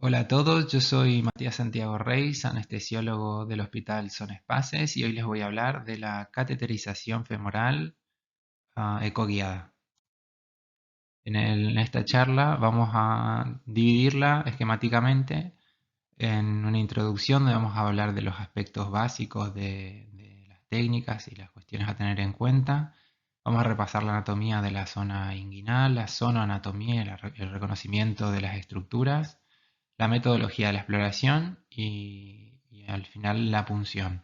Hola a todos, yo soy Matías Santiago Reis, anestesiólogo del Hospital Son Espaces y hoy les voy a hablar de la cateterización femoral ecoguiada. En esta charla vamos a dividirla esquemáticamente en una introducción donde vamos a hablar de los aspectos básicos de las técnicas y las cuestiones a tener en cuenta. Vamos a repasar la anatomía de la zona inguinal, la zonoanatomía y el reconocimiento de las estructuras, la metodología de la exploración y al final la punción.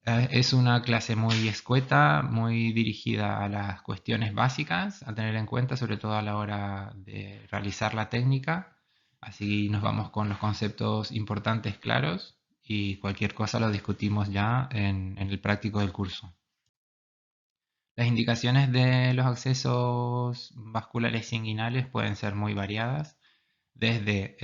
Es una clase muy escueta, muy dirigida a las cuestiones básicas a tener en cuenta, sobre todo a la hora de realizar la técnica. Así nos vamos con los conceptos importantes claros y cualquier cosa lo discutimos ya en el práctico del curso. Las indicaciones de los accesos vasculares inguinales pueden ser muy variadas, desde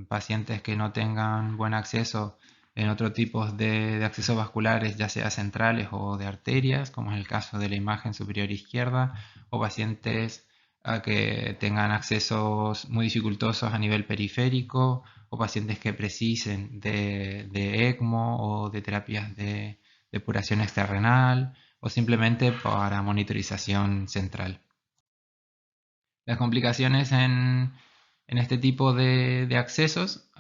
pacientes que no tengan buen acceso en otros tipos de accesos vasculares, ya sea centrales o de arterias, como es el caso de la imagen superior izquierda, o pacientes que tengan accesos muy dificultosos a nivel periférico, o pacientes que precisen de ECMO o de terapias de depuración extrarrenal, o simplemente para monitorización central. Las complicaciones en este tipo de accesos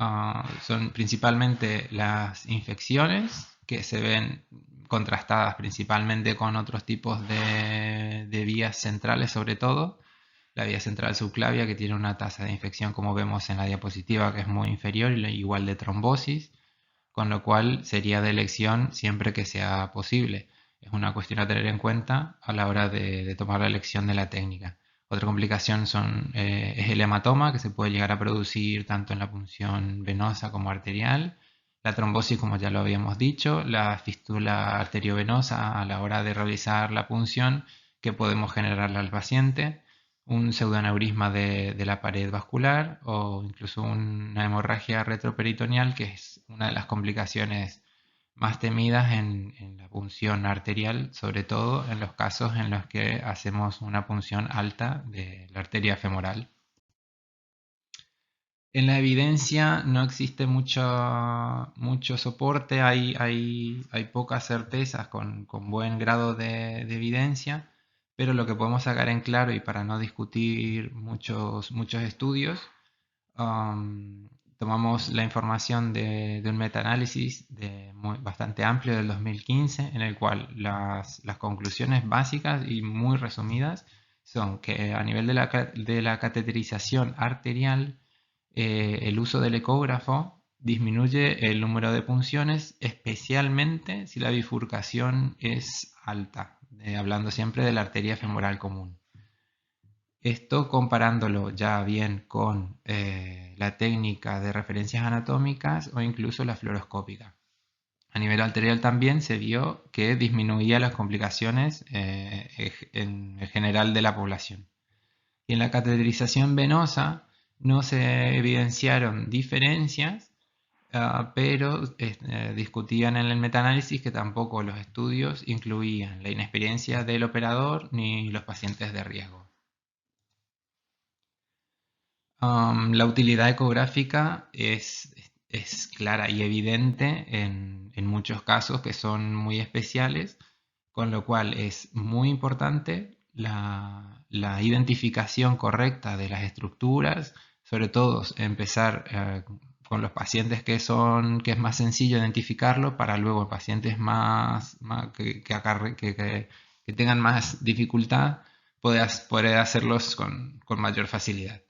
son principalmente las infecciones, que se ven contrastadas principalmente con otros tipos de vías centrales, sobre todo la vía central subclavia, que tiene una tasa de infección, como vemos en la diapositiva, que es muy inferior, igual de trombosis, con lo cual sería de elección siempre que sea posible. Es una cuestión a tener en cuenta a la hora de tomar la elección de la técnica. Otra complicación es el hematoma, que se puede llegar a producir tanto en la punción venosa como arterial, la trombosis, como ya lo habíamos dicho, la fístula arteriovenosa a la hora de realizar la punción que podemos generarle al paciente, un pseudoaneurisma de la pared vascular o incluso una hemorragia retroperitoneal, que es una de las complicaciones más temidas en la punción arterial, sobre todo en los casos en los que hacemos una punción alta de la arteria femoral. En la evidencia no existe mucho soporte, hay pocas certezas con buen grado de evidencia, pero lo que podemos sacar en claro y para no discutir muchos estudios, tomamos la información de un metaanálisis bastante amplio del 2015, en el cual las conclusiones básicas y muy resumidas son que a nivel de la cateterización arterial, el uso del ecógrafo disminuye el número de punciones, especialmente si la bifurcación es alta, hablando siempre de la arteria femoral común. Esto comparándolo ya bien con la técnica de referencias anatómicas o incluso la fluoroscópica. A nivel arterial también se vio que disminuía las complicaciones en el general de la población. Y en la cateterización venosa no se evidenciaron diferencias, pero discutían en el metaanálisis que tampoco los estudios incluían la inexperiencia del operador ni los pacientes de riesgo. La utilidad ecográfica es clara y evidente en muchos casos que son muy especiales, con lo cual es muy importante la identificación correcta de las estructuras, sobre todo empezar con los pacientes que es más sencillo identificarlo, para luego pacientes que tengan más dificultad poder hacerlos con mayor facilidad.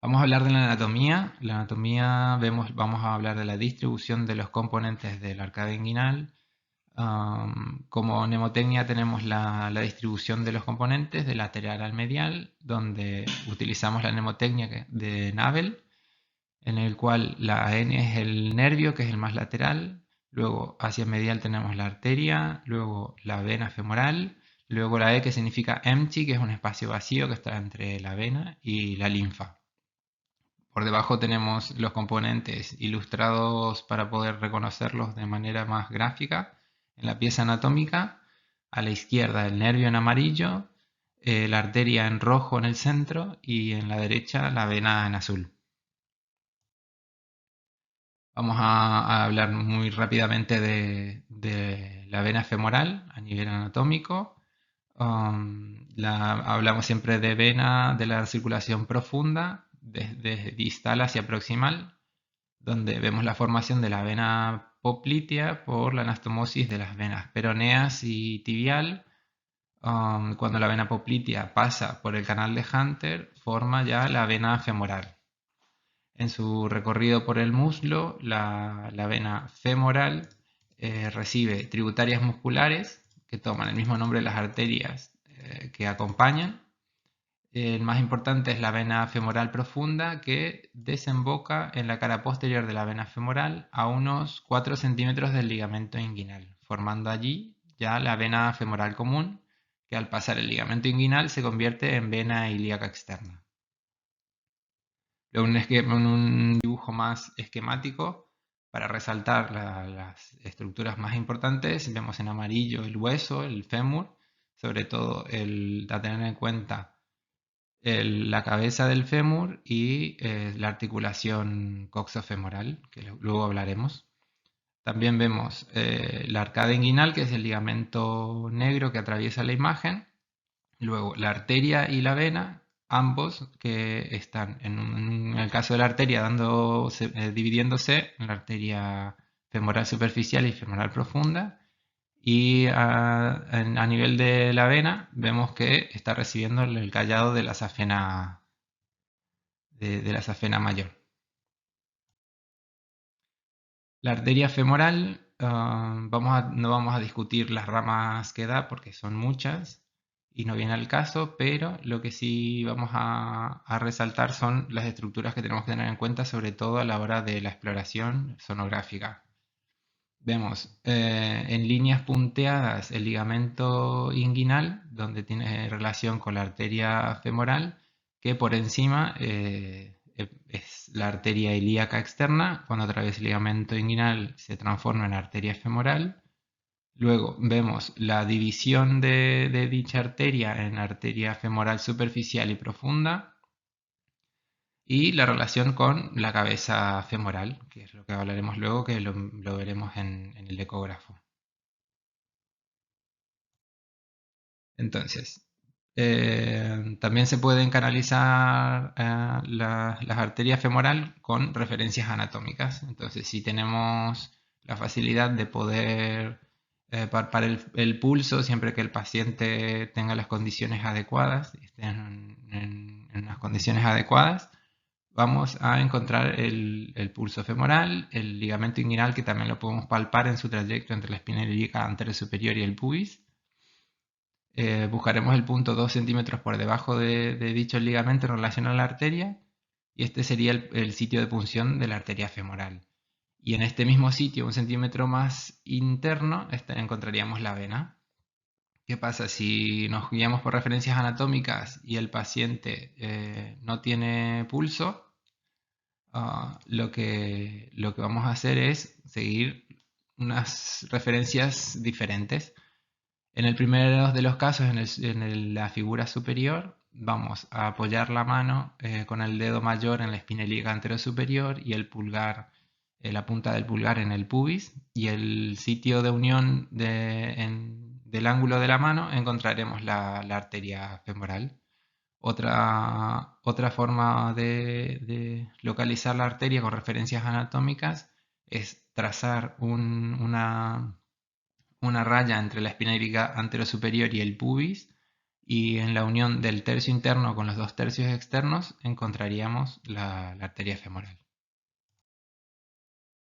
Vamos a hablar de la anatomía. La anatomía vamos a hablar de la distribución de los componentes del arcade inguinal. Como mnemotecnia tenemos la distribución de los componentes de lateral al medial, donde utilizamos la mnemotecnia de Nabel, en el cual la N es el nervio, que es el más lateral. Luego hacia medial tenemos la arteria, luego la vena femoral, luego la E, que significa empty, que es un espacio vacío que está entre la vena y la linfa. Por debajo tenemos los componentes ilustrados para poder reconocerlos de manera más gráfica en la pieza anatómica. A la izquierda el nervio en amarillo, la arteria en rojo en el centro y en la derecha la vena en azul. Vamos a hablar muy rápidamente de la vena femoral a nivel anatómico. Hablamos siempre de vena de la circulación profunda, desde distal hacia proximal, donde vemos la formación de la vena poplitea por la anastomosis de las venas peroneas y tibial. Cuando la vena poplitea pasa por el canal de Hunter, forma ya la vena femoral. En su recorrido por el muslo, la vena femoral recibe tributarias musculares que toman el mismo nombre de las arterias que acompañan. El más importante es la vena femoral profunda, que desemboca en la cara posterior de la vena femoral a unos 4 centímetros del ligamento inguinal, formando allí ya la vena femoral común, que al pasar el ligamento inguinal se convierte en vena ilíaca externa. En un dibujo más esquemático, para resaltar las estructuras más importantes, vemos en amarillo el hueso, el fémur, sobre todo a tener en cuenta la cabeza del fémur y la articulación coxofemoral, que luego hablaremos. También vemos la arcada inguinal, que es el ligamento negro que atraviesa la imagen. Luego la arteria y la vena, ambos que están en el caso de la arteria dividiéndose en la arteria femoral superficial y femoral profunda. Y a nivel de la vena vemos que está recibiendo el callado de la safena, de la safena mayor. La arteria femoral, no vamos a discutir las ramas que da porque son muchas y no viene al caso, pero lo que sí vamos a resaltar son las estructuras que tenemos que tener en cuenta, sobre todo a la hora de la exploración sonográfica. Vemos en líneas punteadas el ligamento inguinal, donde tiene relación con la arteria femoral, que por encima es la arteria ilíaca externa. Cuando atraviesa el ligamento inguinal se transforma en arteria femoral. Luego vemos la división de dicha arteria en arteria femoral superficial y profunda, y la relación con la cabeza femoral, que es lo que hablaremos luego, que lo veremos en el ecógrafo. Entonces, también se pueden canalizar las arterias femoral con referencias anatómicas. Entonces, si tenemos la facilidad de poder palpar el pulso siempre que el paciente tenga las condiciones adecuadas, esté en unas condiciones adecuadas, vamos a encontrar el pulso femoral, el ligamento inguinal, que también lo podemos palpar en su trayecto entre la espina ilíaca anterior superior y el pubis. Buscaremos el punto 2 centímetros por debajo de dicho ligamento en relación a la arteria, y este sería el sitio de punción de la arteria femoral. Y en este mismo sitio, un centímetro más interno, encontraríamos la vena. ¿Qué pasa? Si nos guiamos por referencias anatómicas y el paciente no tiene pulso, lo que vamos a hacer es seguir unas referencias diferentes. En el primero de los casos, la figura superior, vamos a apoyar la mano con el dedo mayor en la espina ilíaca anterosuperior y el pulgar, la punta del pulgar en el pubis, y el sitio de unión del ángulo de la mano encontraremos la arteria femoral. Otra forma de localizar la arteria con referencias anatómicas es trazar una raya entre la espina ilíaca anterosuperior y el pubis, y en la unión del tercio interno con los dos tercios externos encontraríamos la arteria femoral.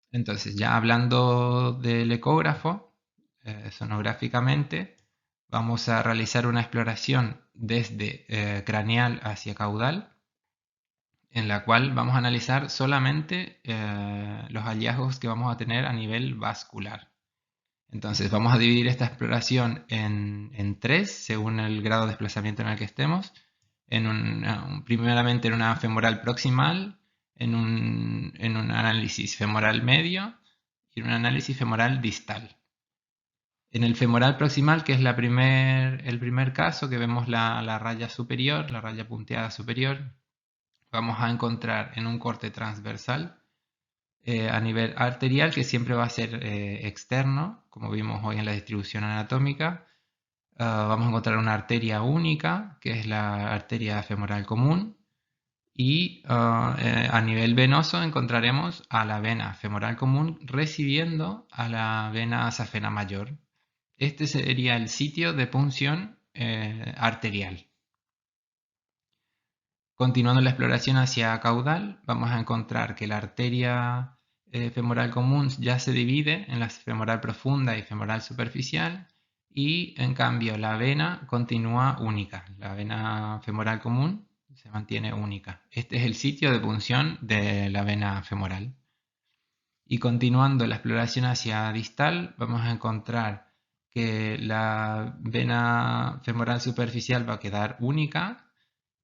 Entonces, ya hablando del ecógrafo, sonográficamente, vamos a realizar una exploración desde craneal hacia caudal, en la cual vamos a analizar solamente los hallazgos que vamos a tener a nivel vascular. Entonces vamos a dividir esta exploración en tres, según el grado de desplazamiento en el que estemos. Primeramente en una femoral proximal, en un análisis femoral medio y en un análisis femoral distal. En el femoral proximal, que es el primer caso, que vemos la raya superior, la raya punteada superior, vamos a encontrar en un corte transversal a nivel arterial, que siempre va a ser externo, como vimos hoy en la distribución anatómica. Vamos a encontrar una arteria única, que es la arteria femoral común, y a nivel venoso encontraremos a la vena femoral común recibiendo a la vena safena mayor. Este sería el sitio de punción arterial. Continuando la exploración hacia caudal, vamos a encontrar que la arteria femoral común ya se divide en la femoral profunda y femoral superficial, y en cambio la vena continúa única. La vena femoral común se mantiene única. Este es el sitio de punción de la vena femoral. Y continuando la exploración hacia distal, vamos a encontrar que la vena femoral superficial va a quedar única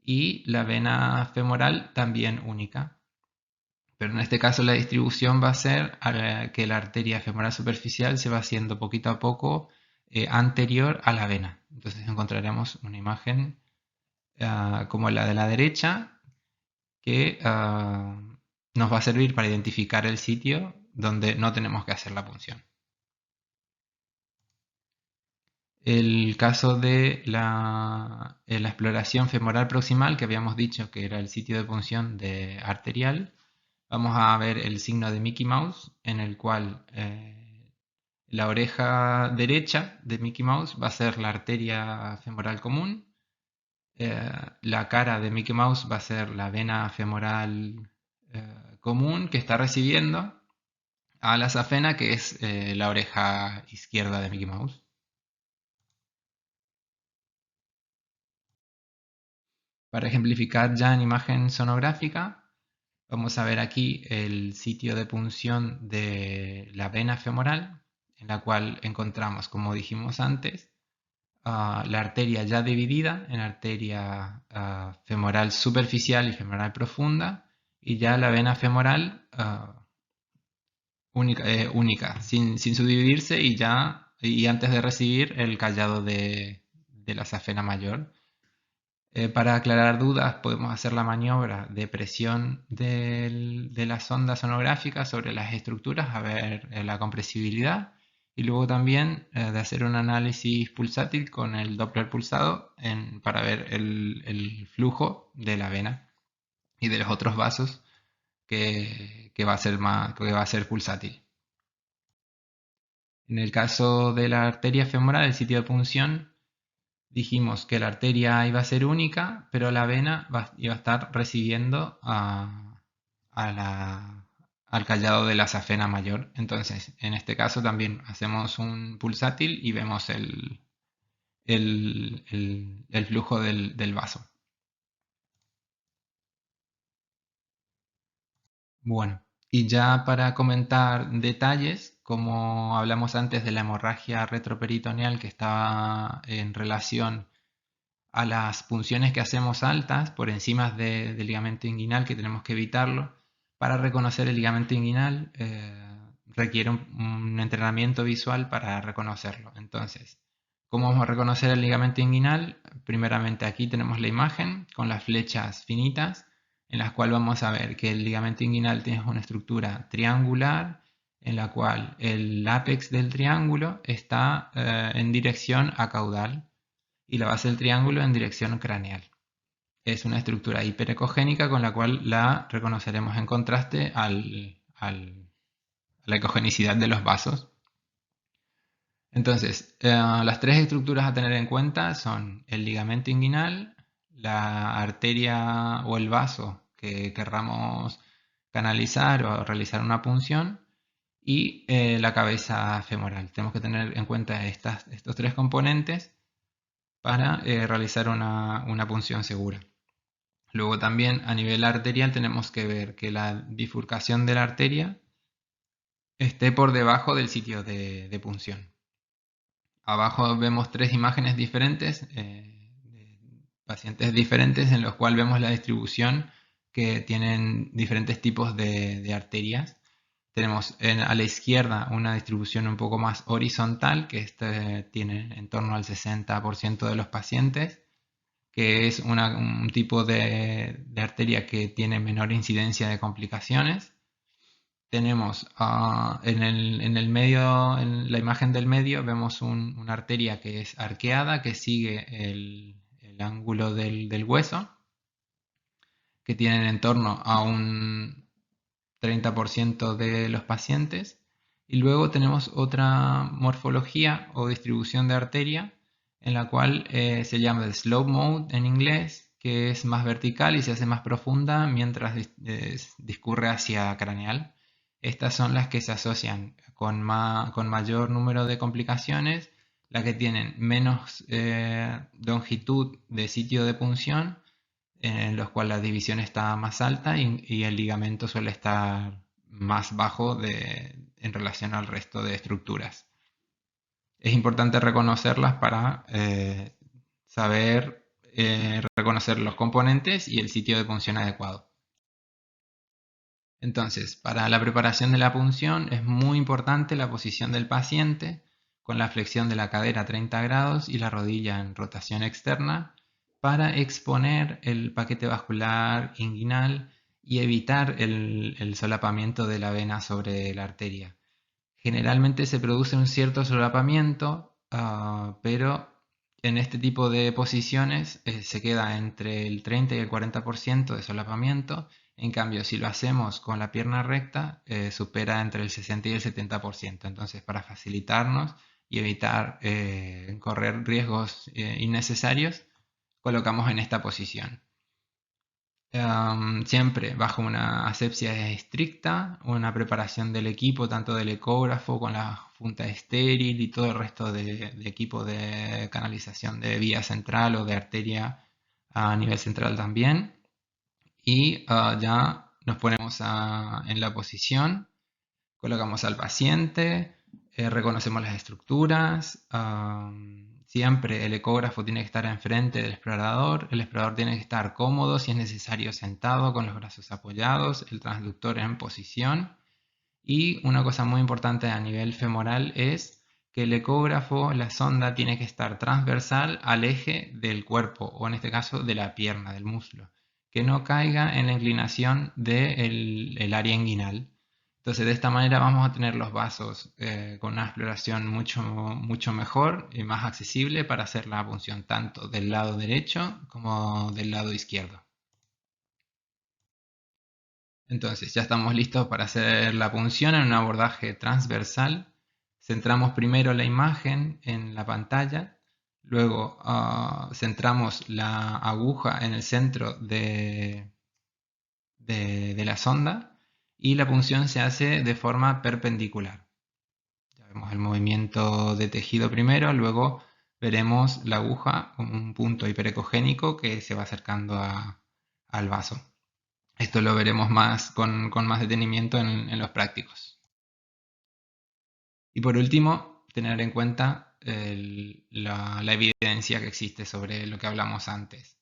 y la vena femoral también única. Pero en este caso la distribución va a ser que la arteria femoral superficial se va haciendo poquito a poco anterior a la vena. Entonces encontraremos una imagen como la de la derecha, que nos va a servir para identificar el sitio donde no tenemos que hacer la punción. El caso de la exploración femoral proximal, que habíamos dicho que era el sitio de punción de arterial, vamos a ver el signo de Mickey Mouse, en el cual la oreja derecha de Mickey Mouse va a ser la arteria femoral común, la cara de Mickey Mouse va a ser la vena femoral común que está recibiendo a la safena, que es la oreja izquierda de Mickey Mouse. Para ejemplificar ya en imagen sonográfica, vamos a ver aquí el sitio de punción de la vena femoral, en la cual encontramos, como dijimos antes, la arteria ya dividida en arteria femoral superficial y femoral profunda, y ya la vena femoral única, sin subdividirse, y antes de recibir el callado de la safena mayor. Para aclarar dudas, podemos hacer la maniobra de presión de la sonda sonográfica sobre las estructuras, a ver la compresibilidad, y luego también de hacer un análisis pulsátil con el Doppler pulsado para ver el flujo de la vena y de los otros vasos que va a ser pulsátil. En el caso de la arteria femoral, el sitio de punción, dijimos que la arteria iba a ser única, pero la vena iba a estar recibiendo al callado de la safena mayor. Entonces, en este caso también hacemos un pulsátil y vemos el flujo del vaso. Bueno, y ya para comentar detalles, como hablamos antes de la hemorragia retroperitoneal que estaba en relación a las punciones que hacemos altas por encima del ligamento inguinal, que tenemos que evitarlo. Para reconocer el ligamento inguinal requiere un entrenamiento visual para reconocerlo. Entonces, ¿cómo vamos a reconocer el ligamento inguinal? Primeramente aquí tenemos la imagen con las flechas finitas, en las cuales vamos a ver que el ligamento inguinal tiene una estructura triangular, en la cual el ápex del triángulo está en dirección a caudal y la base del triángulo en dirección craneal. Es una estructura hiperecogénica con la cual la reconoceremos en contraste a la ecogenicidad de los vasos. Entonces, las tres estructuras a tener en cuenta son el ligamento inguinal, la arteria o el vaso que querramos canalizar o realizar una punción, y la cabeza femoral. Tenemos que tener en cuenta estos tres componentes para realizar una punción segura. Luego también a nivel arterial tenemos que ver que la bifurcación de la arteria esté por debajo del sitio de punción. Abajo vemos tres imágenes diferentes, de pacientes diferentes, en los cuales vemos la distribución que tienen diferentes tipos de arterias. Tenemos a la izquierda una distribución un poco más horizontal, que tiene en torno al 60% de los pacientes, que es un tipo de arteria que tiene menor incidencia de complicaciones. Tenemos en el medio, en la imagen del medio, vemos una arteria que es arqueada, que sigue el ángulo del hueso, que tienen en torno a un 30% de los pacientes. Y luego tenemos otra morfología o distribución de arteria, en la cual se llama de slope mode en inglés, que es más vertical y se hace más profunda mientras discurre hacia craneal. Estas son las que se asocian con mayor número de complicaciones, las que tienen menos longitud de sitio de punción, en los cuales la división está más alta y el ligamento suele estar más bajo en relación al resto de estructuras. Es importante reconocerlas para saber reconocer los componentes y el sitio de punción adecuado. Entonces, para la preparación de la punción es muy importante la posición del paciente con la flexión de la cadera a 30 grados y la rodilla en rotación externa para exponer el paquete vascular inguinal y evitar el solapamiento de la vena sobre la arteria. Generalmente se produce un cierto solapamiento, pero en este tipo de posiciones se queda entre el 30 y el 40% de solapamiento. En cambio, si lo hacemos con la pierna recta, supera entre el 60 y el 70%. Entonces, para facilitarnos y evitar correr riesgos innecesarios, colocamos en esta posición. Siempre bajo una asepsia estricta, una preparación del equipo, tanto del ecógrafo con la funda estéril y todo el resto de equipo de canalización de vía central o de arteria a nivel central también. Y ya nos ponemos en la posición, colocamos al paciente, reconocemos las estructuras. Siempre el ecógrafo tiene que estar enfrente del explorador. El explorador tiene que estar cómodo, si es necesario sentado, con los brazos apoyados, el transductor en posición. Y una cosa muy importante a nivel femoral es que el ecógrafo, la sonda, tiene que estar transversal al eje del cuerpo, o en este caso de la pierna, del muslo, que no caiga en la inclinación del área inguinal. Entonces, de esta manera vamos a tener los vasos con una exploración mucho mejor y más accesible para hacer la punción tanto del lado derecho como del lado izquierdo. Entonces, ya estamos listos para hacer la punción en un abordaje transversal. Centramos primero la imagen en la pantalla, luego centramos la aguja en el centro de la sonda y la punción se hace de forma perpendicular. Ya vemos el movimiento de tejido primero, luego veremos la aguja como un punto hiperecogénico que se va acercando al vaso. Esto lo veremos con más detenimiento en los prácticos. Y por último, tener en cuenta la evidencia que existe sobre lo que hablamos antes.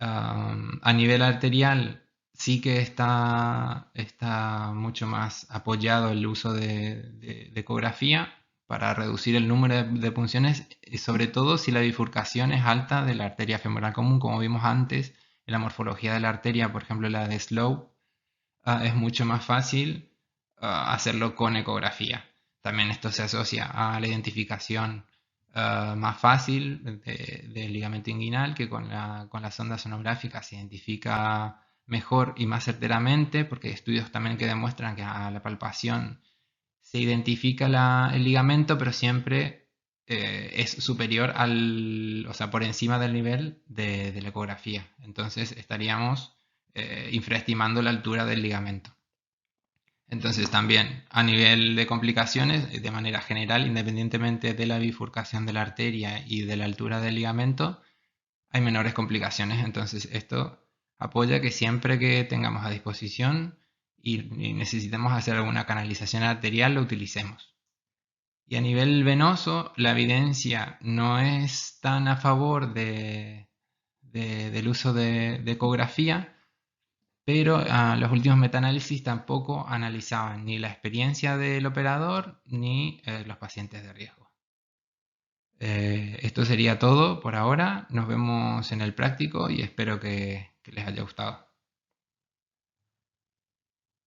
A nivel arterial sí que está mucho más apoyado el uso de ecografía para reducir el número de punciones, y sobre todo si la bifurcación es alta de la arteria femoral común, como vimos antes en la morfología de la arteria, por ejemplo la de Slow, es mucho más fácil hacerlo con ecografía. También esto se asocia a la identificación más fácil del ligamento inguinal, que con la sonda sonográfica se identifica mejor y más certeramente, porque hay estudios también que demuestran que a la palpación se identifica el ligamento, pero siempre es superior o sea, por encima del nivel de la ecografía. Entonces estaríamos infraestimando la altura del ligamento. Entonces también a nivel de complicaciones, de manera general, independientemente de la bifurcación de la arteria y de la altura del ligamento, hay menores complicaciones. Entonces esto apoya que siempre que tengamos a disposición y necesitemos hacer alguna canalización arterial, lo utilicemos. Y a nivel venoso, la evidencia no es tan a favor del uso de ecografía, pero los últimos metaanálisis tampoco analizaban ni la experiencia del operador ni los pacientes de riesgo. Esto sería todo por ahora. Nos vemos en el práctico y espero que les haya gustado.